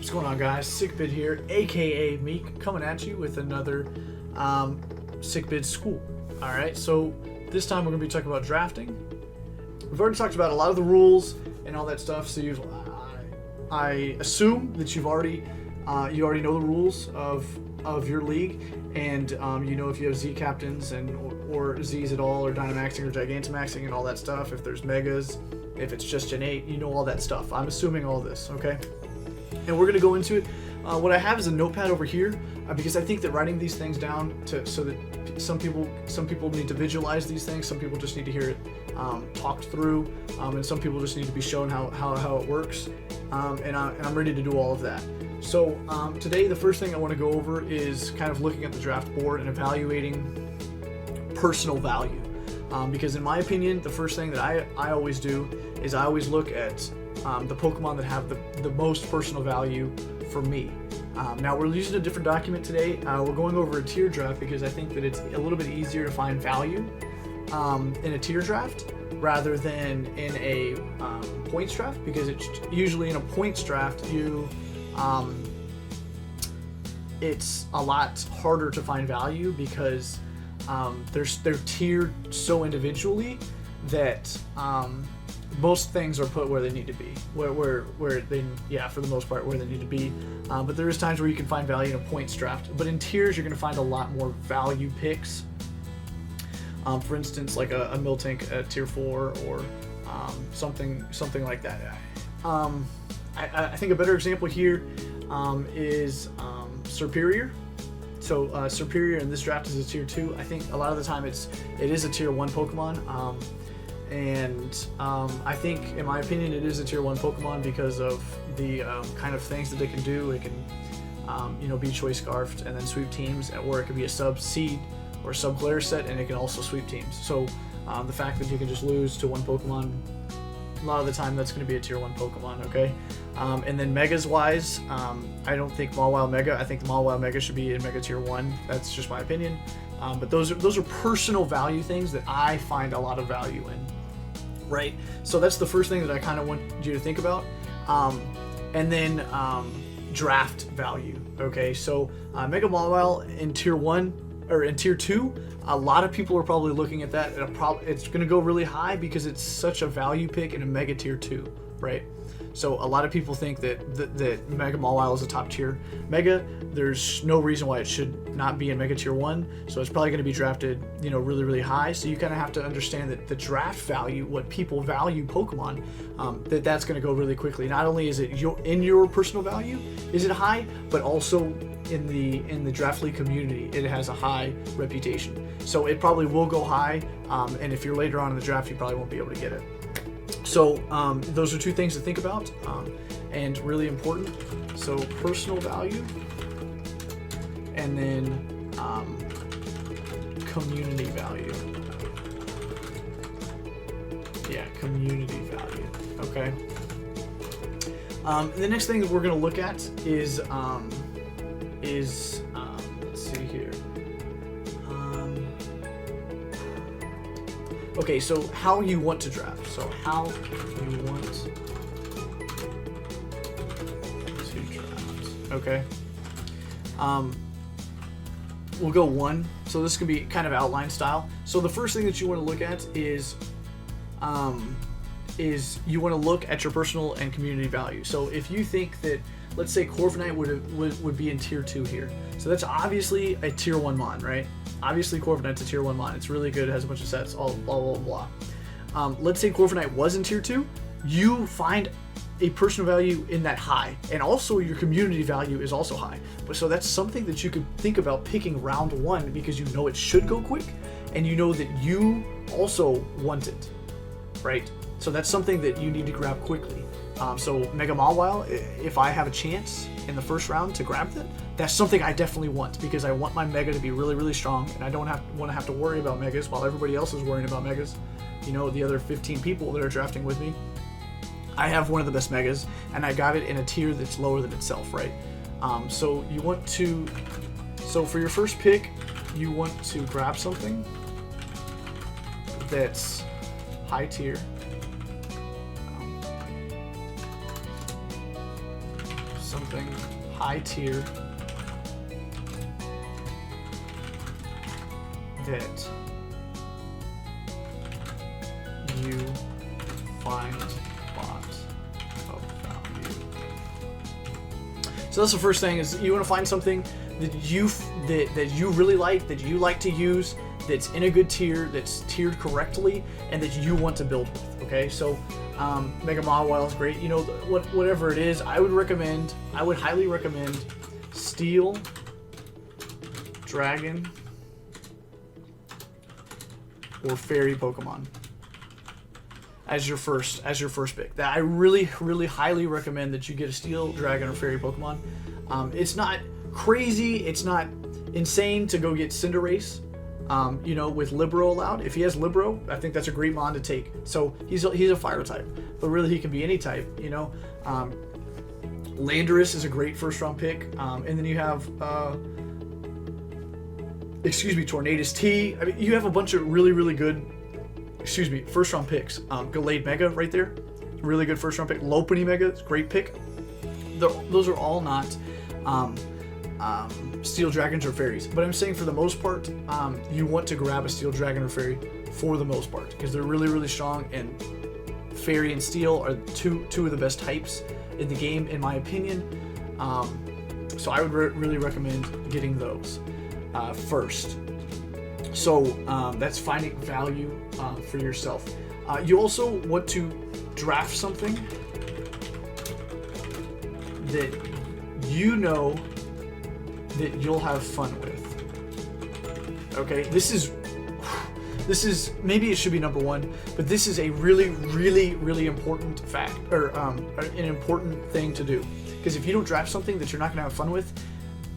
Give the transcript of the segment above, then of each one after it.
What's going on, guys? Sickbid here, aka Meek, coming at you with another Sickbid School. Alright, so this time we're going to be talking about drafting. We've already talked about a lot of the rules and all that stuff, so I assume that you already know the rules of your league, and you know if you have Z captains or Z's at all, or Dynamaxing or Gigantamaxing and all that stuff, if there's Megas, if it's just Gen 8, you know all that stuff. I'm assuming all this, okay? And we're going to go into it. What I have is a notepad over here because I think that writing these things down so that some people need to visualize these things, some people just need to hear it talked through, and some people just need to be shown how it works. And I'm ready to do all of that. So today the first thing I want to go over is kind of looking at the draft board and evaluating personal value. Because in my opinion, the first thing that I always do is I always look at the Pokemon that have the most personal value for me. Now we're using a different document today. We're going over a tier draft because I think that it's a little bit easier to find value in a tier draft rather than in a points draft, because it's usually in a points draft it's a lot harder to find value because they're tiered so individually that most things are put where they need to be, where they, for the most part, where they need to be. But there is times where you can find value in a points draft. But in tiers, you're going to find a lot more value picks. For instance, like a Miltank at tier 4 or something like that. I think a better example here is Serperior. So Serperior in this draft is a tier 2. I think a lot of the time it is a tier 1 Pokemon. And I think, in my opinion, it is a tier 1 Pokemon because of the kind of things that they can do. It can, be Choice Scarfed and then sweep teams, or it could be a sub seed or sub glare set, and it can also sweep teams. So the fact that you can just lose to one Pokemon, a lot of the time that's going to be a tier 1 Pokemon, okay? And then Megas wise, I don't think Mawile Mega. I think the Mawile Mega should be in Mega tier 1. That's just my opinion. But those are personal value things that I find a lot of value in. Right, so that's the first thing that I kind of want you to think about, and then draft value. Okay, so Mega Mawile in tier 1 or in tier 2, a lot of people are probably looking at that. It's going to go really high because it's such a value pick in a Mega tier 2, right? So a lot of people think that Mega Mawile is a top tier Mega. There's no reason why it should not be in Mega tier 1. So it's probably going to be drafted, really, really high. So you kind of have to understand that the draft value, what people value Pokemon, that's going to go really quickly. Not only is it in your personal value, is it high, but also in the draft league community, it has a high reputation. So it probably will go high. And if you're later on in the draft, you probably won't be able to get it. So those are two things to think about and really important. So personal value and then community value. Yeah, community value. Okay. The next thing that we're going to look at is let's see here. Okay, so how you want to draft. So how you want to draft. Okay. We'll go 1. So this could be kind of outline style. So the first thing that you want to look at is you want to look at your personal and community value. So if you think that, let's say Corviknight would be in tier 2 here. So that's obviously a tier 1 mon, right? Obviously Corviknight's a tier 1 mon. It's really good, it has a bunch of sets, all blah, blah, blah. Let's say Corviknight was in tier 2. You find a personal value in that high, and also your community value is also high. But so that's something that you could think about picking round 1 because you know it should go quick, and you know that you also want it, right? So that's something that you need to grab quickly. So Mega Mawile, if I have a chance in the first round to grab that, that's something I definitely want because I want my Mega to be really, really strong, and I don't want to have to worry about Megas while everybody else is worrying about Megas. The other 15 people that are drafting with me, I have one of the best Megas, and I got it in a tier that's lower than itself, right? So you want to, for your first pick, you want to grab something that's high tier. something high tier that you find lots of value. So that's the first thing, is you want to find something that you really like, that you like to use, that's in a good tier, that's tiered correctly, and that you want to build with. Okay, so Mega Mawile is great. You know, whatever it is, I would highly recommend Steel Dragon or Fairy Pokemon as your first pick. That I really highly recommend that you get a Steel Dragon or Fairy Pokemon. It's not crazy, it's not insane to go get Cinderace. You know, with Libero allowed. If he has Libero, I think that's a great mon to take. So he's a fire type, but really he can be any type. You know, Landorus is a great first round pick, and then you have Tornadus T. I mean, you have a bunch of really good first round picks. Gallade Mega right there, really good first round pick. Lopunny Mega, great pick. Those are all not Steel Dragons or Fairies, but I'm saying for the most part, you want to grab a Steel Dragon or Fairy for the most part, because they're really strong, and Fairy and Steel are two of the best types in the game, in my opinion. So I would really recommend getting those first. So that's finding value for yourself. You also want to draft something that you know that you'll have fun with. Okay, this is maybe it should be number one, but this is a really important fact, or an important thing to do. Because if you don't draft something that you're not gonna have fun with,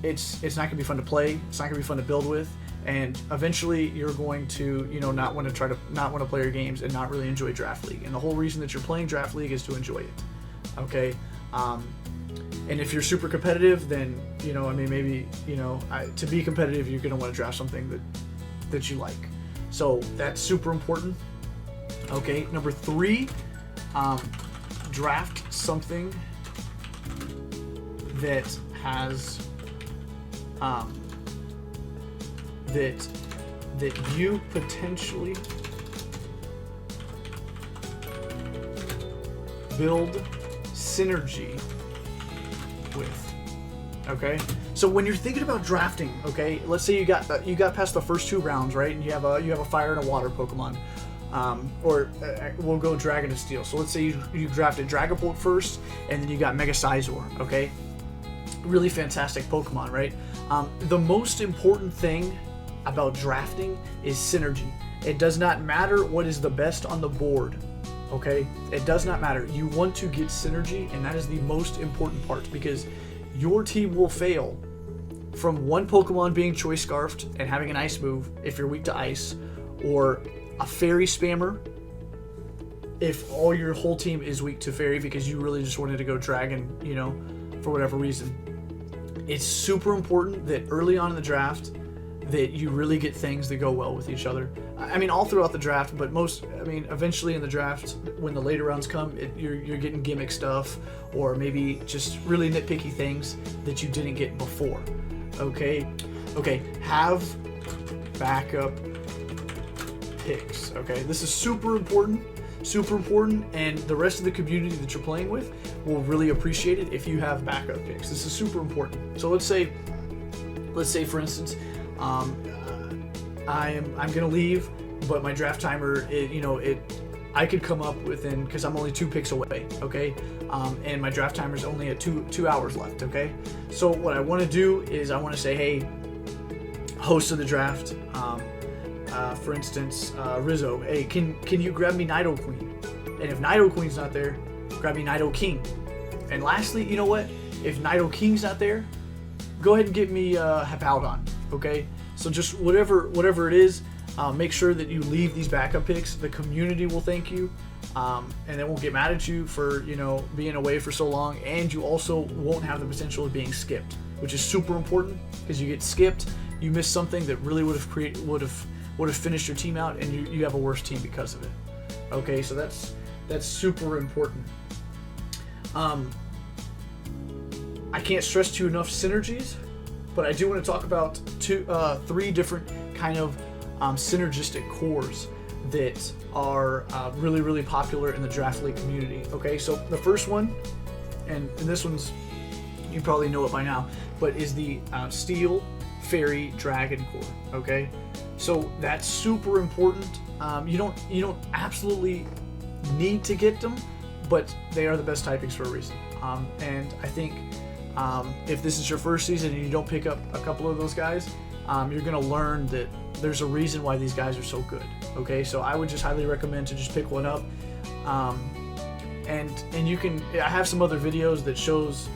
it's not gonna be fun to play. It's not gonna be fun to build with, and eventually you're going to not want to play your games and not really enjoy Draft League. And the whole reason that you're playing Draft League is to enjoy it. Okay. And if you're super competitive, then maybe to be competitive, you're gonna want to draft something that you like. So that's super important. Okay, number 3, draft something that has that you potentially build synergy with. Okay, so when you're thinking about drafting, okay, let's say you got past the first 2 rounds, right, and you have a fire and a water Pokemon, we'll go Dragon and Steel. So let's say you drafted Dragapult first, and then you got Mega Sizor. Okay, really fantastic Pokemon, right? The most important thing about drafting is synergy. It does not matter what is the best on the board. Okay, it does not matter. You want to get synergy, and that is the most important part, because your team will fail from one Pokemon being Choice Scarfed and having an ice move if you're weak to ice, or a Fairy spammer if all your whole team is weak to Fairy because you really just wanted to go Dragon, for whatever reason. It's super important that early on in the draft that you really get things that go well with each other. I mean, all throughout the draft, but eventually in the draft, when the later rounds come, you're getting gimmick stuff, or maybe just really nitpicky things that you didn't get before. Okay, have backup picks. Okay, this is super important, and the rest of the community that you're playing with will really appreciate it if you have backup picks. This is super important. So let's say for instance, I'm gonna leave, but my draft timer, I could come up within, because I'm only 2 picks away, okay, and my draft timer is only at 2 hours left. Okay, so what I want to do is I want to say, hey, host of the draft, for instance, Rizzo, hey, can you grab me Nidoqueen? And if Nidoqueen's not there, grab me Nidoking. And lastly, you know what? If Nidoking's not there, go ahead and get me Hippowdon. Okay, so just whatever it is, make sure that you leave these backup picks. The community will thank you, and they won't get mad at you for being away for so long. And you also won't have the potential of being skipped, which is super important, because you get skipped, you miss something that really would have finished your team out, and you have a worse team because of it. Okay, so that's super important. I can't stress to you enough synergies, but I do want to talk about three different kind of synergistic cores that are really, really popular in the Draft League community. Okay, so the first one, and this one's, you probably know it by now, but is the Steel Fairy Dragon core. Okay, so that's super important. You don't absolutely need to get them, but they are the best typings for a reason. And I think if this is your first season and you don't pick up a couple of those guys, you're going to learn that there's a reason why these guys are so good. Okay, so I would just highly recommend to just pick one up. And you can, I have some other videos that shows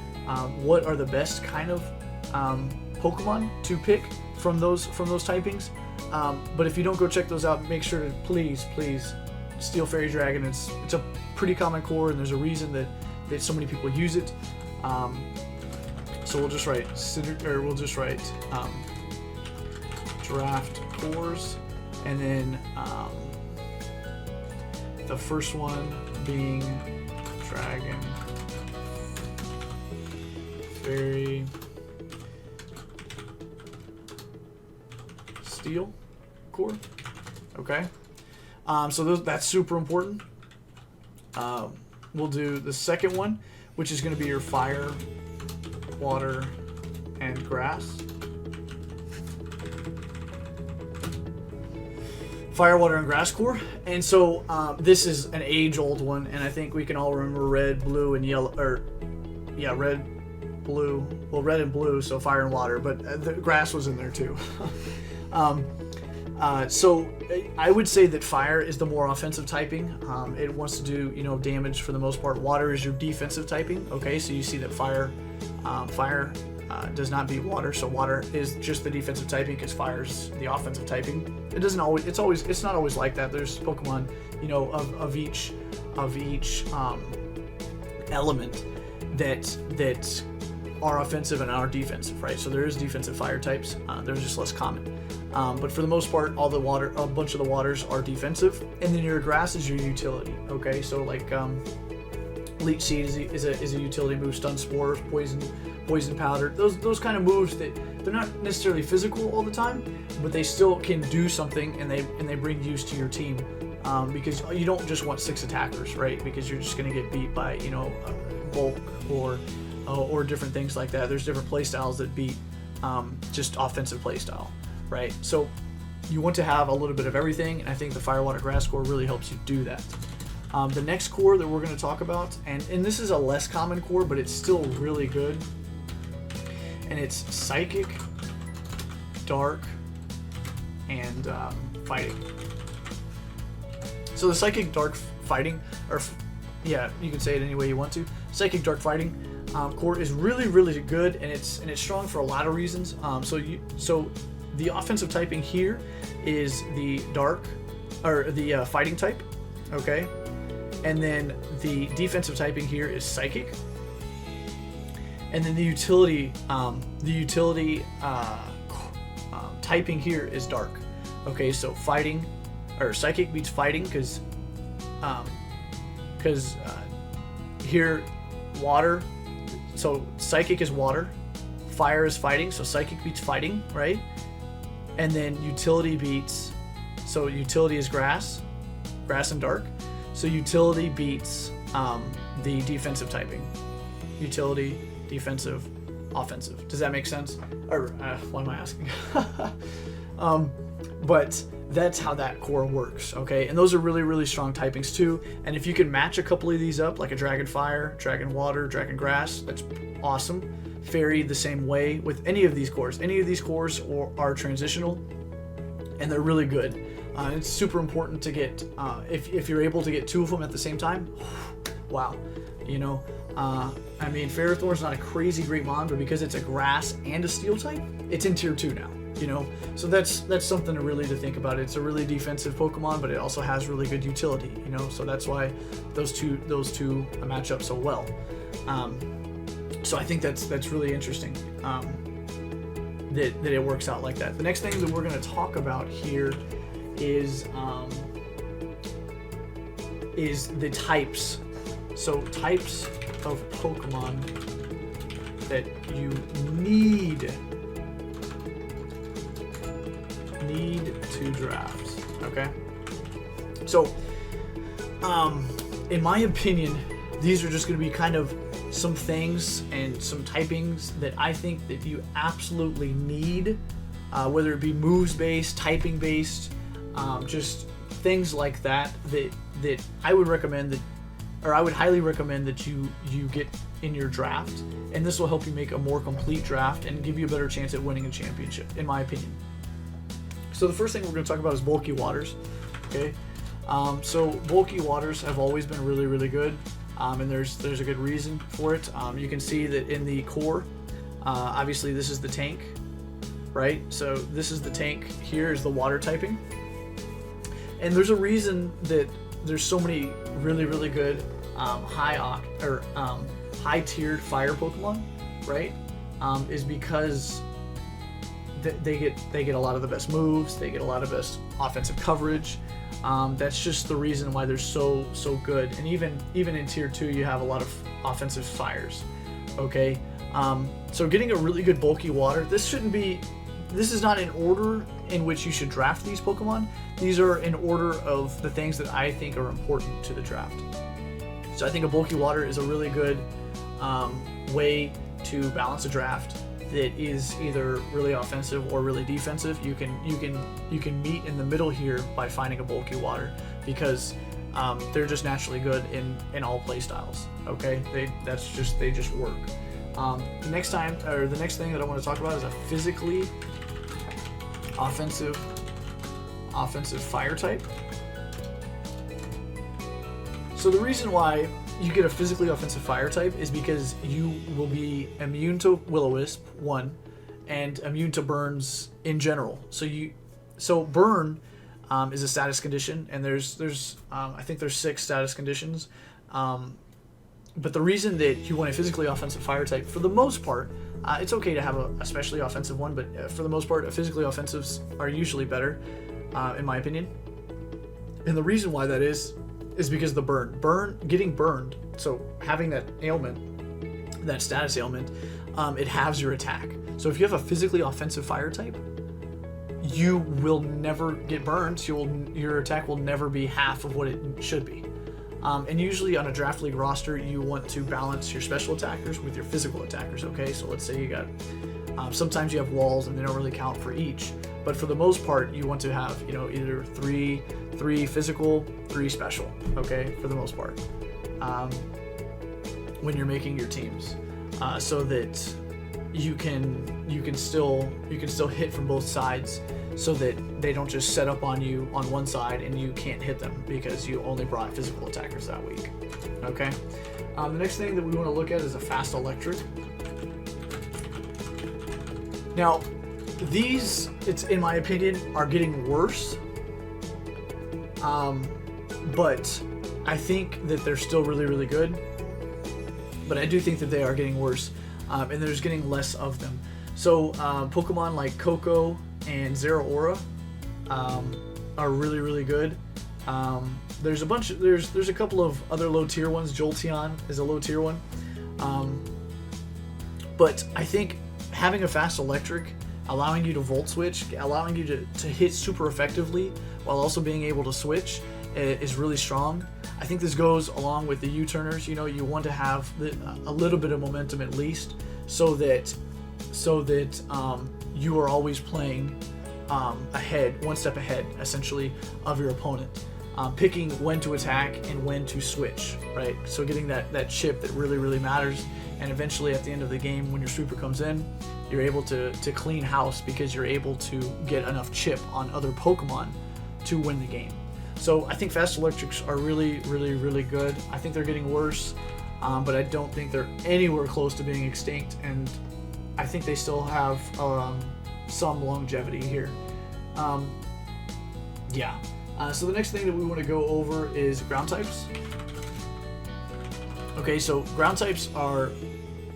what are the best kind of Pokemon to pick from those typings. But if you don't go check those out, make sure to please Steel Fairy Dragon. It's a pretty common core, and there's a reason that so many people use it. So we'll just write draft cores, and then the first one being Dragon Fairy Steel core. Okay, so that's super important. We'll do the second one, which is going to be your Fire, Water, and Grass. Fire, Water, and Grass core. And so this is an age-old one, and I think we can all remember red, blue, and yellow, red, blue. Well, red and blue, so fire and water, but the grass was in there too. So I would say that fire is the more offensive typing. It wants to do, damage for the most part. Water is your defensive typing. Okay, so you see that fire does not beat water, so water is just the defensive typing because fire's the offensive typing. It's not always like that. There's Pokemon, of each element that are offensive and are defensive, right? So there is defensive fire types. They're just less common. But for the most part, a bunch of the waters are defensive, and then your grass is your utility. Okay, so like Leech Seed is a utility move, Stun Spore, Poison Powder. Those kind of moves that they're not necessarily physical all the time, but they still can do something, and they bring use to your team. Because you don't just want 6 attackers, right? Because you're just going to get beat by bulk or different things like that. There's different play styles that beat just offensive play style, right? So you want to have a little bit of everything, and I think the Fire, Water, Grass core really helps you do that. The next core that we're going to talk about, and this is a less common core, but it's still really good, and it's Psychic, Dark, and Fighting. So the Psychic, Dark, Fighting, you can say it any way you want to. Psychic, Dark, Fighting core is really, really good, and it's strong for a lot of reasons. So the offensive typing here is the Dark, or the Fighting type, okay, and then the defensive typing here is Psychic, and then the utility typing here is Dark. Okay, so Fighting or Psychic beats Fighting because here Water. So Psychic is Water, Fire is Fighting, so Psychic beats Fighting, right? And then Utility beats, so Utility is Grass and Dark. So Utility beats the defensive typing. Utility, defensive, offensive. Does that make sense? Or what am I asking? But that's how that core works, okay? And those are really, really strong typings too. And if you can match a couple of these up, like a Dragon Fire, Dragon Water, Dragon Grass, that's awesome. Fairy the same way with any of these cores. Any of these cores are transitional, and they're really good. It's super important to get, if you're able to get 2 of them at the same time, wow. Ferrothorn's not a crazy great mon, but because it's a grass and a steel type, it's in tier 2 now. So that's something to think about. It's a really defensive Pokemon, but it also has really good utility. So that's why those two match up so well. So I think that's really interesting that it works out like that. The next thing that we're going to talk about here is the types. So types of Pokemon that you need to draft. Okay, so in my opinion, these are just going to be kind of some things and some typings that I think that you absolutely need, whether it be moves based, typing based, just things like that I would recommend that, or I would highly recommend that you get in your draft, and this will help you make a more complete draft and give you a better chance at winning a championship, in my opinion. So the first thing we're going to talk about is bulky waters. Okay, so bulky waters have always been really, really good, and there's a good reason for it. You can see that in the core, obviously this is the tank, right? So this is the tank. Here is the water typing, and there's a reason that there's so many really, really good high tiered fire Pokemon, right? Is because they get a lot of the best moves, they get a lot of best offensive coverage. That's just the reason why they're so good. And even in tier 2, you have a lot of offensive fires. Okay, so getting a really good bulky water. This is not in order in which you should draft these Pokemon. These are in order of the things that I think are important to the draft. So I think a bulky water is a really good way to balance a draft that is either really offensive or really defensive. You can meet in the middle here by finding a bulky water, because they're just naturally good in all play styles. Okay, they just work. The next thing that I want to talk about is a physically offensive fire type. So the reason why you get a physically offensive fire type is because you will be immune to Will-O-Wisp, 1, and immune to burns in general. So burn is a status condition, and there's I think there's 6 status conditions. But the reason that you want a physically offensive fire type, for the most part, it's okay to have a especially offensive one, but for the most part, physically offensives are usually better, in my opinion. And the reason why that is because the getting burned. So having that ailment, that status ailment, it halves your attack. So if you have a physically offensive fire type, you will never get burned. Your attack will never be half of what it should be. And usually on a draft league roster, you want to balance your special attackers with your physical attackers. Okay, so let's say you got sometimes you have walls and they don't really count for each, but for the most part, you want to have either three physical, 3 special. Okay, for the most part, when you're making your teams, so that you can still hit from both sides, so that they don't just set up on you on one side and you can't hit them because you only brought physical attackers that week. Okay. The next thing that we want to look at is a fast electric. Now, these, it's in my opinion, are getting worse. But I think that they're still really, really good. But I do think that they are getting worse, and there's getting less of them. So Pokemon like Koko and Zeraora are really, really good. There's a couple of other low tier ones. Jolteon is a low tier one. But I think having a fast electric, allowing you to volt switch, allowing you to hit super effectively while also being able to switch is really strong. I think this goes along with the U-turners. You want to have a little bit of momentum at least, so that you are always playing ahead, one step ahead, essentially, of your opponent. Picking when to attack and when to switch, right? So getting that chip that really, really matters, and eventually at the end of the game, when your sweeper comes in, you're able to clean house because you're able to get enough chip on other Pokemon to win the game. So I think fast electrics are really, really, really good. I think they're getting worse, but I don't think they're anywhere close to being extinct, and I think they still have some longevity here. So the next thing that we want to go over is ground types. Okay, so ground types are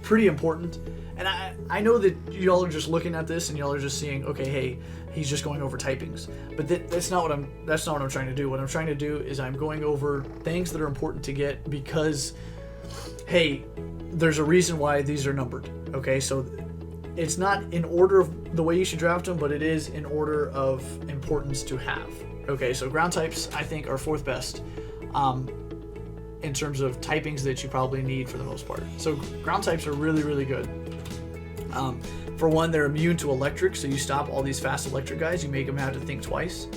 pretty important, and I know that y'all are just looking at this and y'all are just seeing, okay, hey, he's just going over typings, but that's not what I'm trying to do. What I'm trying to do is I'm going over things that are important to get, because, hey, there's a reason why these are numbered. Okay, so it's not in order of the way you should draft them, but it is in order of importance to have. Okay, so ground types I think are fourth best in terms of typings that you probably need for the most part. So ground types are really, really good. For one, they're immune to electric, so you stop all these fast electric guys. You make them have to think twice.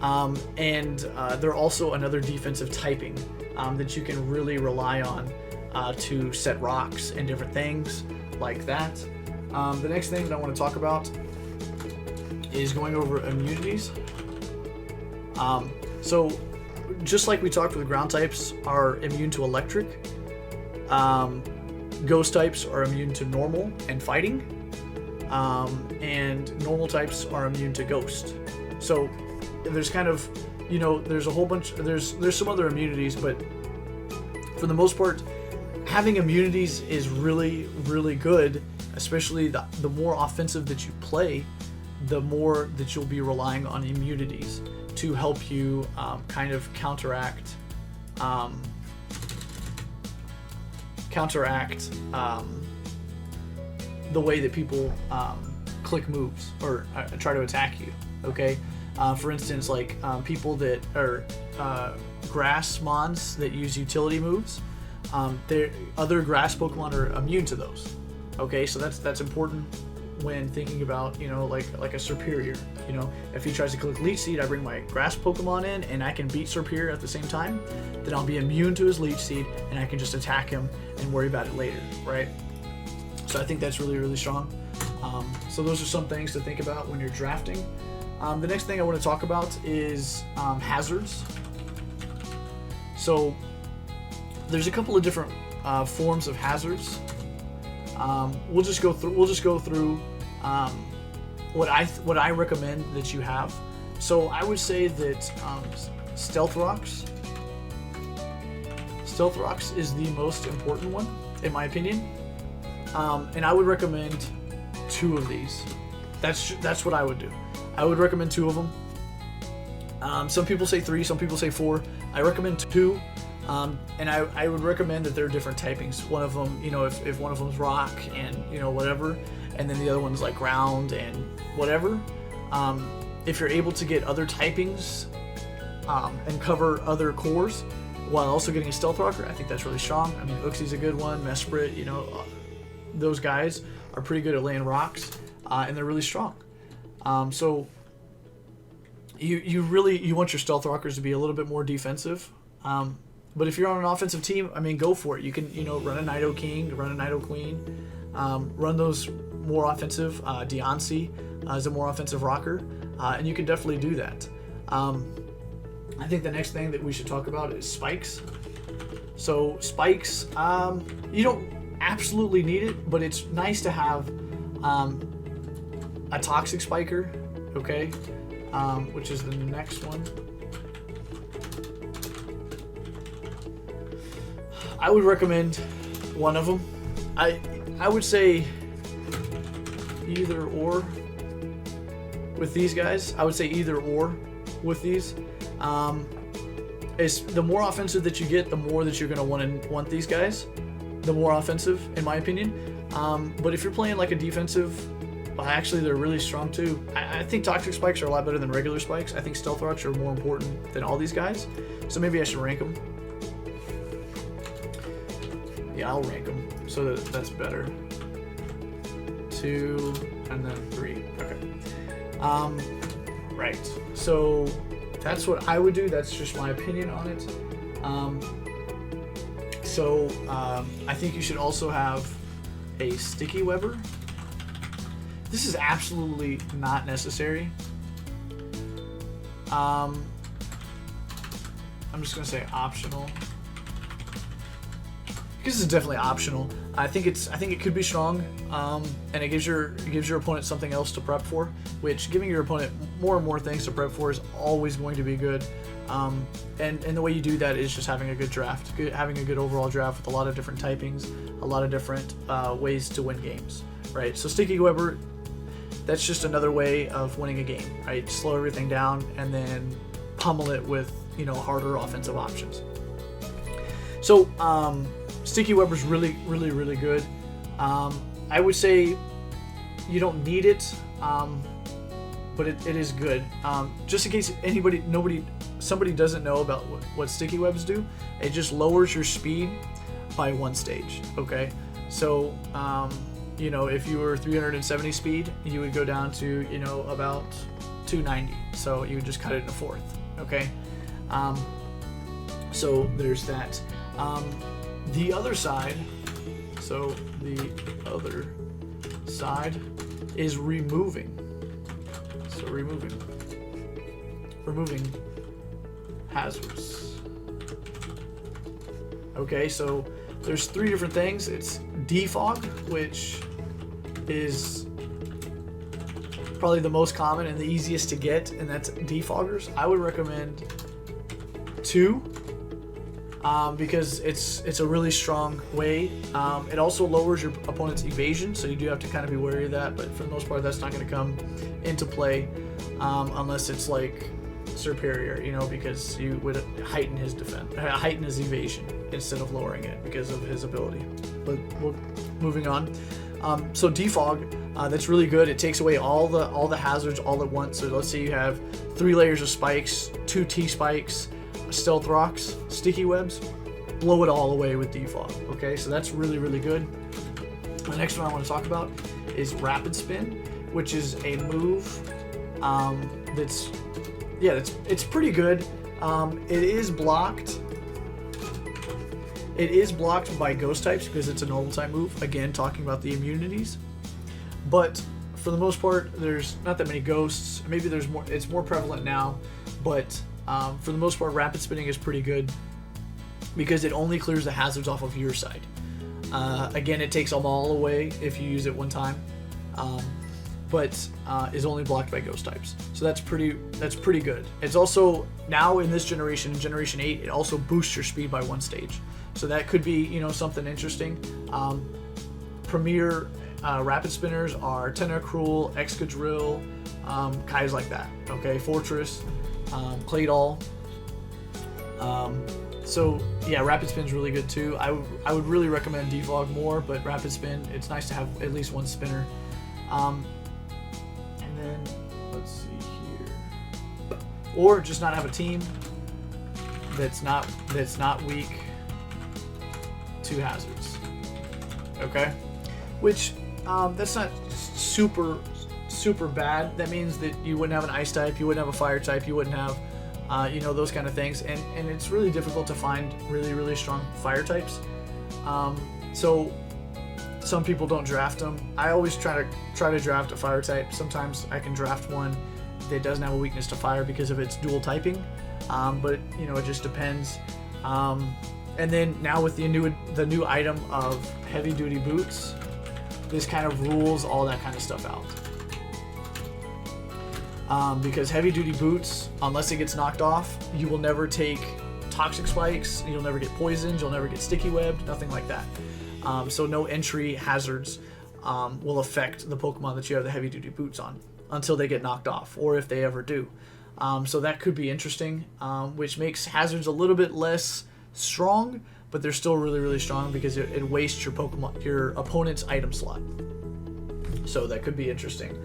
And they're also another defensive typing that you can really rely on to set rocks and different things like that. The next thing that I want to talk about is going over immunities. So just like we talked with ground types are immune to electric, ghost types are immune to normal and fighting, and normal types are immune to ghost. So there's kind of, there's a whole bunch, there's some other immunities, but for the most part, having immunities is really, really good, especially the more offensive that you play, the more that you'll be relying on immunities to help you kind of counteract the way that people click moves or try to attack you. Okay, for instance, like people that are grass mons that use utility moves, other grass Pokemon are immune to those. Okay, so that's important when thinking about, like a Serperior. If he tries to click Leech Seed, I bring my grass Pokemon in and I can beat Serperior at the same time, then I'll be immune to his Leech Seed and I can just attack him and worry about it later, right? So I think that's really, really strong. So those are some things to think about when you're drafting. The next thing I want to talk about is hazards. So there's a couple of different forms of hazards. We'll just go through what I recommend that you have. So I would say that Stealth Rocks is the most important one in my opinion, and I would recommend 2 of these. That's what I would do. I would recommend 2 of them. Some people say 3, some people say 4. I recommend 2. And I would recommend that they're different typings. One of them, if one of them's rock and, whatever, and then the other one's like ground and whatever. If you're able to get other typings and cover other cores while also getting a Stealth Rocker, I think that's really strong. I mean, Uxie's a good one, Mesprit, those guys are pretty good at laying rocks, and they're really strong. So you want your Stealth Rockers to be a little bit more defensive. But if you're on an offensive team, I mean, go for it. You can, run a Nido King, run a Nido Queen, run those more offensive. Deoncé is a more offensive rocker, and you can definitely do that. I think the next thing that we should talk about is spikes. So spikes, you don't absolutely need it, but it's nice to have a Toxic Spiker, okay, which is the next one. I would recommend one of them. I would say either or with these guys. I would say either or with these. It's the more offensive that you get, the more that you're going to want these guys. The more offensive, in my opinion. But if you're playing like a defensive, well, actually they're really strong too. I think Toxic Spikes are a lot better than regular spikes. I think Stealth Rocks are more important than all these guys. So maybe I should rank them. Yeah, I'll rank them so that's better. 2 and then 3. Okay. Right. So that's what I would do. That's just my opinion on it. I think you should also have a Sticky Webber. This is absolutely not necessary. I'm just gonna say optional. This is definitely optional. I think it could be strong, and it gives your opponent something else to prep for. Which giving your opponent more and more things to prep for is always going to be good. And the way you do that is just having a good draft, having a good overall draft with a lot of different typings, a lot of different ways to win games, right? So Sticky Webber, that's just another way of winning a game, right? Slow everything down and then pummel it with harder offensive options. So Sticky Webber's really, really, really good. I would say you don't need it, but it is good. Just in case somebody doesn't know about what sticky webs do, it just lowers your speed by 1 stage. Okay, so if you were 370 speed, you would go down to about 290. So you would just cut it in a fourth. Okay, so there's that. The other side. So the other side is removing. So removing hazards. Okay, so there's 3 different things. It's defog, which is probably the most common and the easiest to get, and that's defoggers. I would recommend 2. Because it's a really strong way. It also lowers your opponent's evasion, so you do have to kind of be wary of that, but for the most part that's not going to come into play unless it's like superior, because you would heighten his evasion instead of lowering it because of his ability. But moving on. So defog, that's really good. It takes away all the hazards all at once. So let's say you have 3 layers of spikes, 2 T spikes, stealth rocks, sticky webs, blow it all away with defog. Okay, so that's really, really good. The next one I want to talk about is rapid spin, which is a move it's pretty good. It is blocked by ghost types because it's a normal type move, again talking about the immunities, but for the most part there's not that many ghosts. Maybe there's more, it's more prevalent now, but for the most part, rapid spinning is pretty good because it only clears the hazards off of your side. Again, it takes them all away if you use it one time, but is only blocked by ghost types. So that's pretty good. It's also now in this generation, in Generation 8, it also boosts your speed by 1 stage. So that could be something interesting. Premier rapid spinners are Tentacruel, Excadrill, guys like that. Okay, Fortress. Claydol. So yeah, rapid spin's really good too. I would really recommend defog more, but rapid spin, it's nice to have at least 1 spinner. And then let's see here, or just not have a team that's not weak to hazards. Okay, which that's not super bad. That means that you wouldn't have an ice type, you wouldn't have a fire type, you wouldn't have those kind of things, and it's really difficult to find really, really strong fire types. So some people don't draft them. I always try to draft a fire type. Sometimes I can draft one that doesn't have a weakness to fire because of its dual typing, but it just depends. And then now with the new item of heavy duty boots, this kind of rules all that kind of stuff out. Because heavy duty boots, unless it gets knocked off, you will never take toxic spikes, you'll never get poisoned, you'll never get sticky webbed, nothing like that. So no entry hazards will affect the Pokemon that you have the heavy duty boots on until they get knocked off, or if they ever do. So that could be interesting, which makes hazards a little bit less strong, but they're still really, really strong because it wastes your opponent's item slot. So that could be interesting.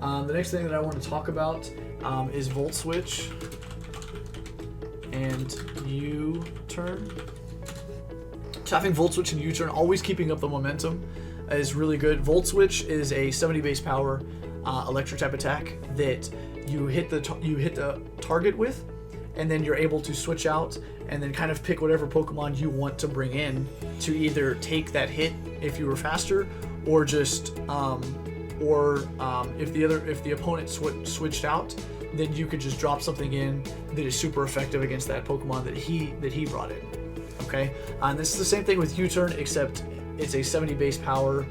The next thing that I want to talk about is Volt Switch and U-Turn. So having Volt Switch and U-Turn, always keeping up the momentum, is really good. Volt Switch is a 70 base power electric type attack that you hit the target with, and then you're able to switch out and then kind of pick whatever Pokemon you want to bring in to either take that hit if you were faster, or just if the opponent switched out, then you could just drop something in that is super effective against that Pokemon that he brought in. Okay, and this is the same thing with U-Turn, except it's a 70 base power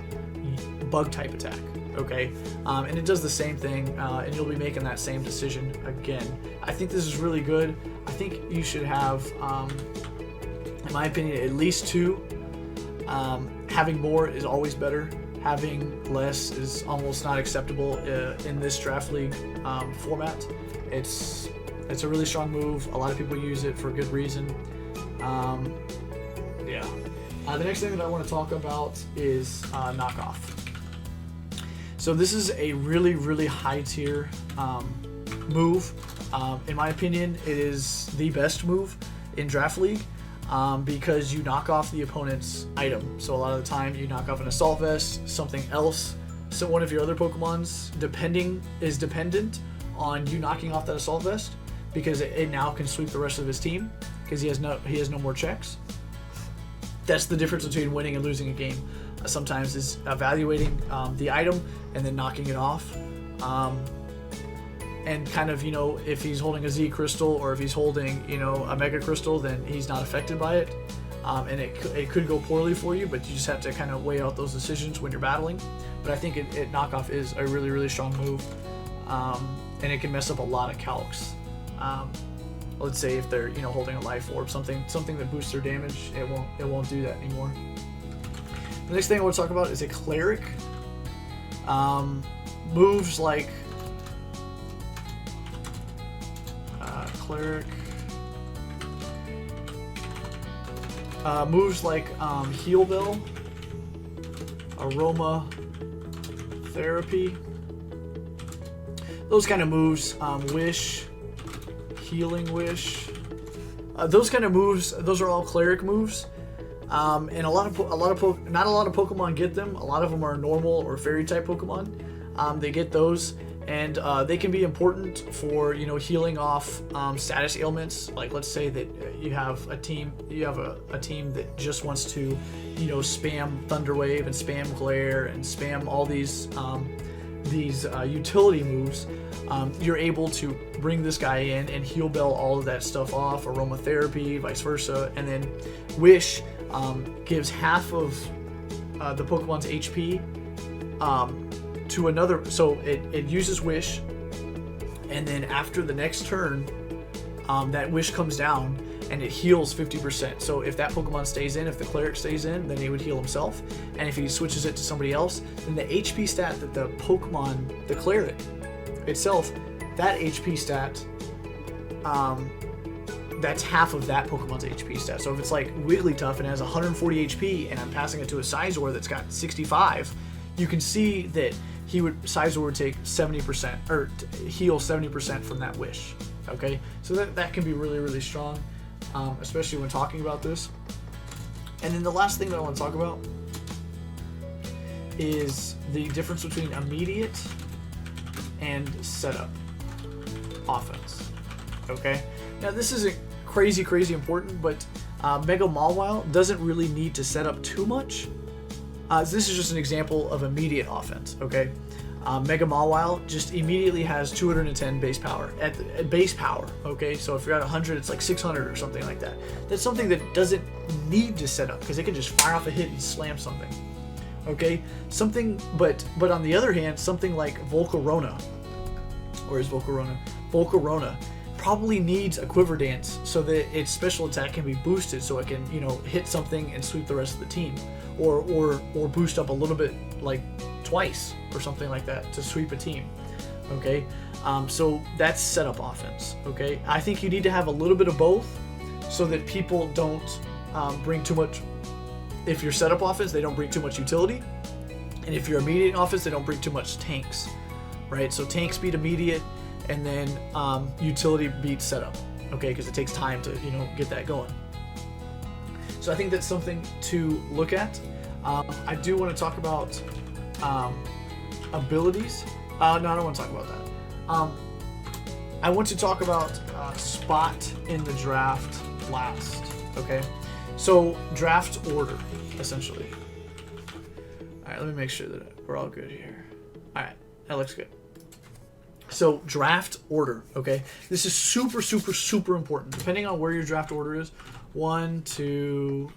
bug type attack. Okay, and it does the same thing, and you'll be making that same decision again. I think this is really good. I think you should have, in my opinion, at least 2. Having more is always better. Having less is almost not acceptable in this draft league format. It's a really strong move. A lot of people use it for good reason. Yeah. The next thing that I want to talk about is knockoff. So this is a really, really high tier move. In my opinion, it is the best move in Draft League because you knock off the opponent's item. So a lot of the time you knock off an Assault Vest, something else. So one of your other Pokemons is dependent on you knocking off that Assault Vest because it now can sweep the rest of his team because he has no more checks. That's the difference between winning and losing a game. Sometimes is evaluating the item and then knocking it off. And kind of, if he's holding a Z Crystal or if he's holding, a Mega Crystal, then he's not affected by it. And it could go poorly for you, but you just have to kind of weigh out those decisions when you're battling. But I think it knockoff is a really, really strong move. And it can mess up a lot of calcs. Let's say if they're, holding a Life Orb, something that boosts their damage, it won't do that anymore. The next thing I want to talk about is a Cleric. Moves like Cleric. Moves like Heal Bell, Aroma Therapy. Those kind of moves. Wish, Healing Wish. Those kind of moves. Those are all Cleric moves. And not a lot of Pokemon get them. A lot of them are normal or Fairy type Pokemon. They get those, and they can be important for healing off status ailments. Like let's say that you have a team that just wants to spam Thunder Wave and spam Glare and spam all these utility moves. You're able to bring this guy in and Heal Bell all of that stuff off, Aromatherapy, vice versa, and then Wish gives half of the Pokemon's HP to another. So it uses Wish, and then after the next turn, that Wish comes down and it heals 50%. So if that Pokemon stays in, if the Cleric stays in, then he would heal himself. And if he switches it to somebody else, then the HP stat that the Pokemon, the Cleric itself, that HP stat, that's half of that Pokemon's HP stat. So if it's like Wigglytuff and has 140 HP and I'm passing it to a Sizor that's got 65, you can see that Sizor would take 70% or heal 70% from that Wish. Okay, so that can be really, really strong, especially when talking about this. And then the last thing that I want to talk about is the difference between immediate and setup offense. Okay, now this isn't crazy important, but Mega Mawile doesn't really need to set up too much. This is just an example of immediate offense. Okay, Mega Mawile just immediately has 210 base power at base power. Okay, so if you're at 100, it's like 600 or something like that. That's something that doesn't need to set up because it can just fire off a hit and slam something. Okay, but on the other hand, something like Volcarona, or is Volcarona probably needs a Quiver Dance so that its special attack can be boosted, so it can hit something and sweep the rest of the team, or boost up a little bit, like twice or something like that, to sweep a team. Okay, so that's setup offense. Okay, I think you need to have a little bit of both so that people don't bring too much. If you're setup offense, they don't bring too much utility, and if you're immediate offense, they don't bring too much tanks. Right, so tanks beat immediate, and then utility beats setup. Okay, because it takes time to get that going. So I think that's something to look at. I do want to talk about abilities. No, I don't want to talk about that. I want to talk about spot in the draft last. Okay, so draft order essentially. All right, let me make sure that we're all good here. All right, that looks good. So draft order, okay? This is super important. Depending on where your draft order is, 1 to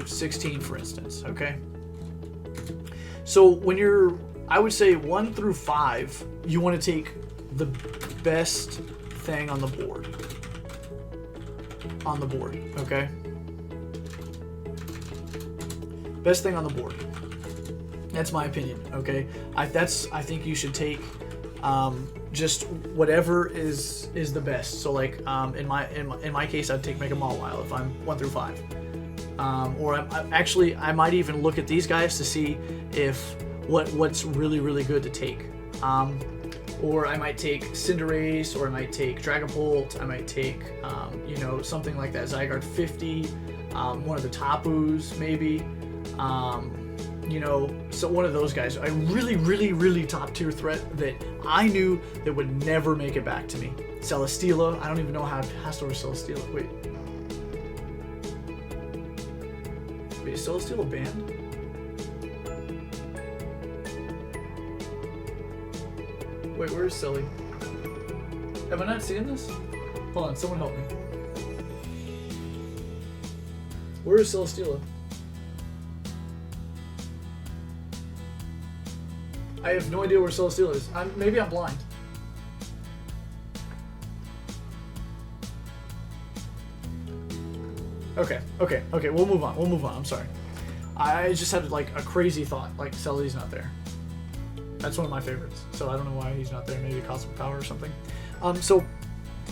16, for instance, okay? So I would say 1 through 5, you want to take the best thing on the board. Okay? Best thing on the board. That's my opinion, okay? I think you should take just whatever is the best. So like in my case, I'd take Mega Mawile if I'm 1 through 5. Or I might even look at these guys to see if what's really good to take. Or I might take Cinderace, or I might take Dragapult, I might take something like that, Zygarde 50, one of the Tapus maybe. So one of those guys, a really top tier threat that I knew that would never make it back to me. Celesteela, I don't even know how it passed over Celesteela. Wait, is Celesteela banned? Wait, where is Silly? Am I not seeing this? Hold on, someone help me. Where is Celesteela? I have no idea where Celesteela is. Maybe I'm blind. Okay, we'll move on. I'm sorry. I just had like a crazy thought, like Celi's not there. That's one of my favorites, so I don't know why he's not there. Maybe Cosmic Power or something. So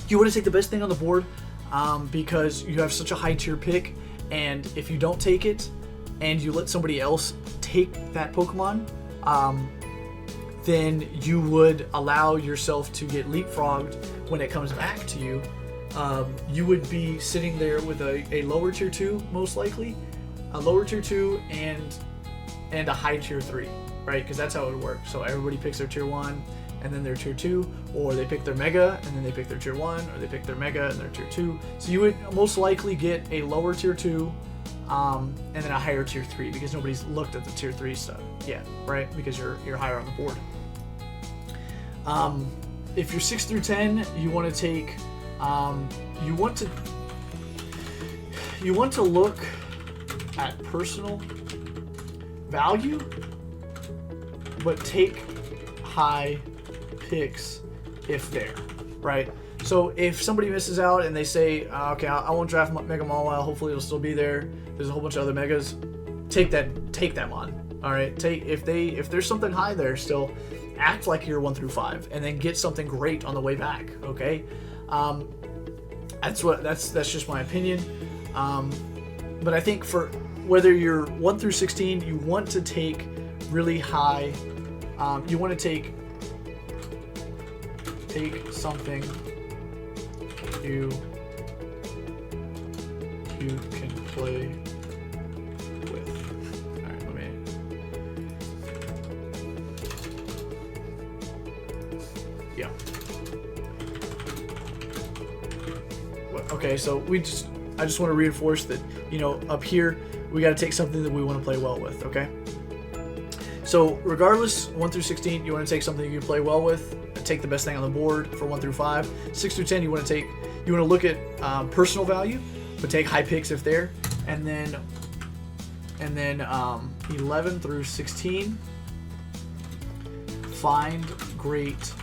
you want to take the best thing on the board because you have such a high tier pick, and if you don't take it and you let somebody else take that Pokemon, then you would allow yourself to get leapfrogged when it comes back to you. You would be sitting there with a lower tier 2, most likely, a lower tier 2 and a high tier 3. Right, because that's how it would work. So everybody picks their tier 1 and then their tier 2, or they pick their Mega and then they pick their tier 1, or they pick their Mega and their tier 2. So you would most likely get a lower tier 2 and then a higher tier 3, because nobody's looked at the tier 3 stuff yet, right? Because you're higher on the board. If you're 6 through 10, you want to take you want to look at personal value, but take high picks if they're right. So if somebody misses out and they say, okay, I won't draft Mega Mawile, hopefully it'll still be there. There's a whole bunch of other Megas. Take them on. All right. If there's something high there still, act like you're 1 through 5, and then get something great on the way back. Okay. That's just my opinion. But I think for whether you're 1 through 16, you want to take really high. You want to take something you can play with. All right, let me. Yeah. Okay, so I just want to reinforce that, up here we got to take something that we want to play well with. Okay. So regardless, 1 through 16, you want to take something you can play well with. Take the best thing on the board for 1 through 5. 6 through 10, you want to look at personal value, but take high picks if they're. And then 11 through 16, find great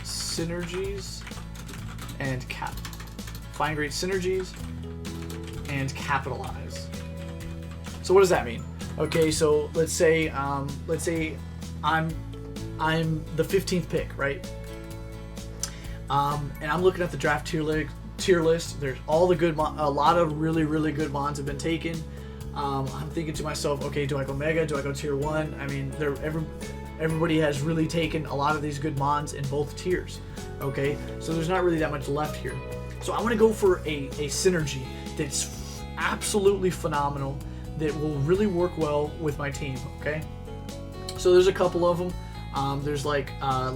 synergies and capitalize. So what does that mean? Okay, so let's say I'm the 15th pick, right? And I'm looking at the draft tier list. There's all the good, a lot of really good mons have been taken. I'm thinking to myself, okay, do I go Mega? Do I go tier 1? I mean, everybody has really taken a lot of these good mons in both tiers. Okay, so there's not really that much left here. So I want to go for a synergy that's absolutely phenomenal, that will really work well with my team. Okay, so there's a couple of them. There's Gliscor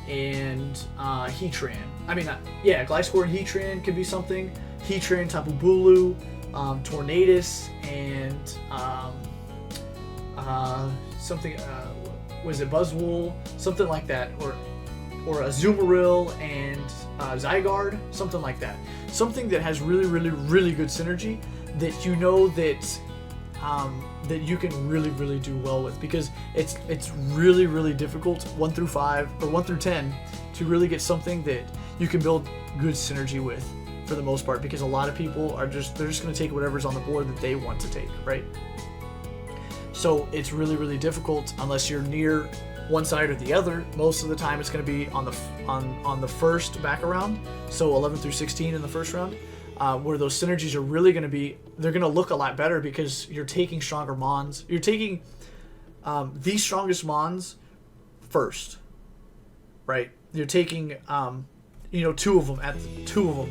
and Heatran. Gliscor and Heatran could be something. Heatran, Tapu Bulu, Tornadus, and something. Was it Buzzwole? Something like that, or a Azumarill and Zygarde, something like that. Something that has really good synergy that that you can really do well with, because it's really difficult 1 through 5 or 1 through 10 to really get something that you can build good synergy with for the most part, because a lot of people they're just going to take whatever's on the board that they want to take, right? So it's really difficult unless you're near one side or the other. Most of the time, it's going to be on the first back around, so 11 through 16 in the first round, where those synergies are really going to be. They're going to look a lot better because you're taking stronger mons. You're taking the strongest mons first, right? You're taking two of them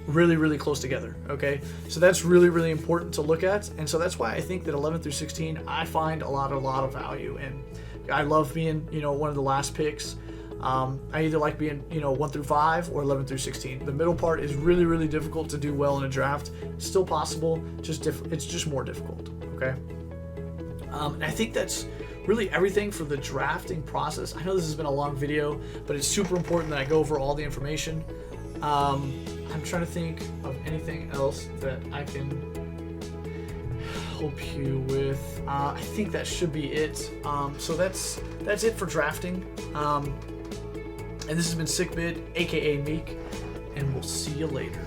really, really close together, okay? So that's really, really important to look at, and so that's why I think that 11 through 16, I find a lot of value, and I love being, one of the last picks. I either like being, 1 through 5 or 11 through 16. The middle part is really, really difficult to do well in a draft. It's still possible, it's just more difficult, okay? And I think that's really everything for the drafting process. I know this has been a long video, but it's super important that I go over all the information. I'm trying to think of anything else that I can help you with. I think that should be it. So that's it for drafting. And this has been SickBid, aka Meek, and we'll see you later.